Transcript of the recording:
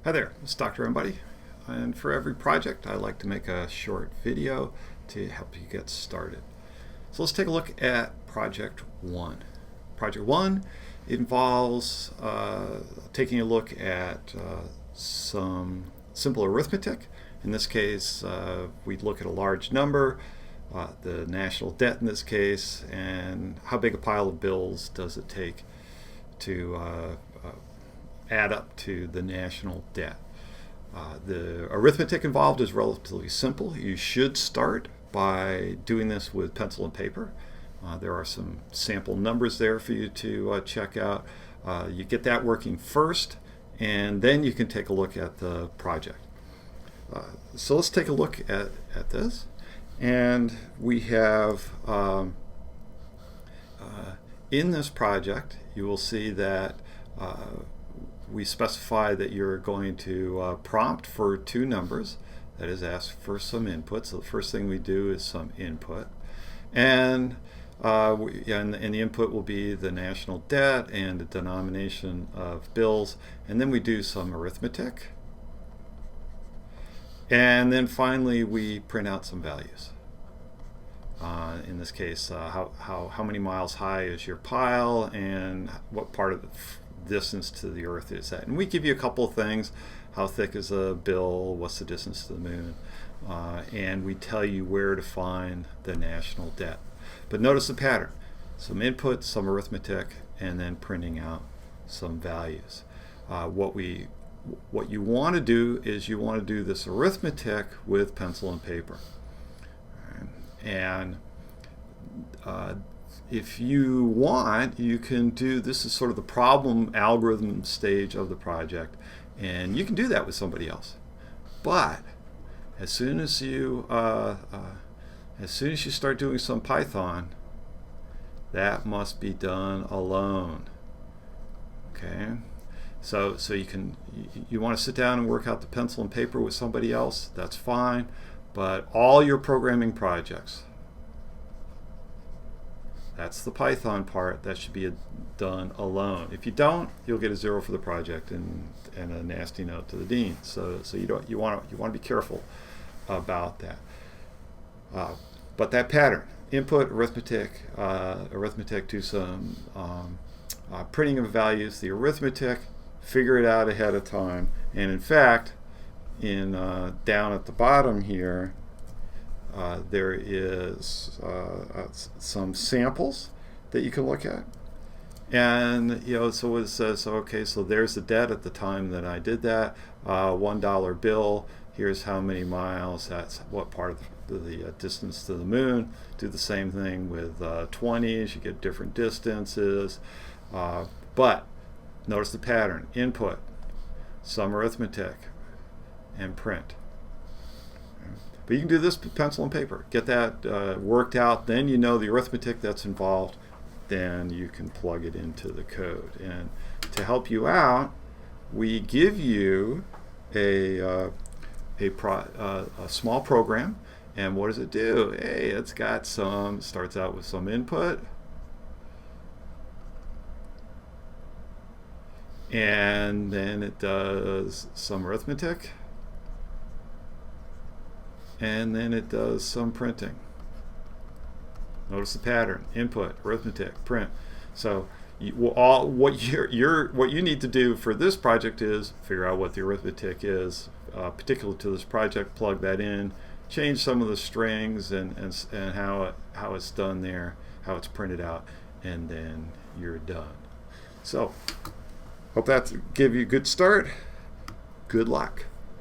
Hi there, it's Dr. Everybody, and for every project I like to make a short video to help you get started. So let's take a look at Project 1. Project 1 involves taking a look at some simple arithmetic. In this case, we'd look at a large number, the national debt in this case, and how big a pile of bills does it take to add up to the national debt. The arithmetic involved is relatively simple. You should start by doing this with pencil and paper. There are some sample numbers there for you to check out. You get that working first, and then you can take a look at the project. So let's take a look at this. And we have, in this project, you will see that we specify that you're going to prompt for two numbers, that is, ask for some input. So the first thing we do is some input. And the input will be the national debt and the denomination of bills. And then we do some arithmetic. And then finally we print out some values. In this case, how many miles high is your pile and what part of the distance to the earth is that. And we give you a couple of things: how thick is a bill, what's the distance to the moon, and we tell you where to find the national debt. But notice the pattern: some input, some arithmetic, and then printing out some values. What you want to do is you want to do this arithmetic with pencil and paper. And if you want, you can do, this is sort of the problem algorithm stage of the project, and you can do that with somebody else. But as soon as you start doing some Python, that must be done alone. Okay, so you want to sit down and work out the pencil and paper with somebody else, that's fine. But all your programming projects, that's the Python part, that should be done alone. If you don't, you'll get a 0 for the project and a nasty note to the dean. So you want to be careful about that. But that pattern: input, arithmetic, do some printing of values. The arithmetic, figure it out ahead of time. And in fact, down at the bottom here, there is some samples that you can look at, and so it says, okay, so there's the debt at the time that I did that, $1 bill. Here's how many miles. That's what part of the distance to the moon. Do the same thing with 20s. You get different distances, but notice the pattern: input, some arithmetic, and print. But you can do this with pencil and paper. Get that worked out. Then you know the arithmetic that's involved. Then you can plug it into the code. And to help you out, we give you a small program. And what does it do? Hey, it's got starts out with some input. And then it does some arithmetic. And then it does some printing. Notice the pattern: input, arithmetic, print. So what you need to do for this project is figure out what the arithmetic is, particular to this project. Plug that in, change some of the strings and how it's done there, how it's printed out, and then you're done. So hope that give you a good start. Good luck.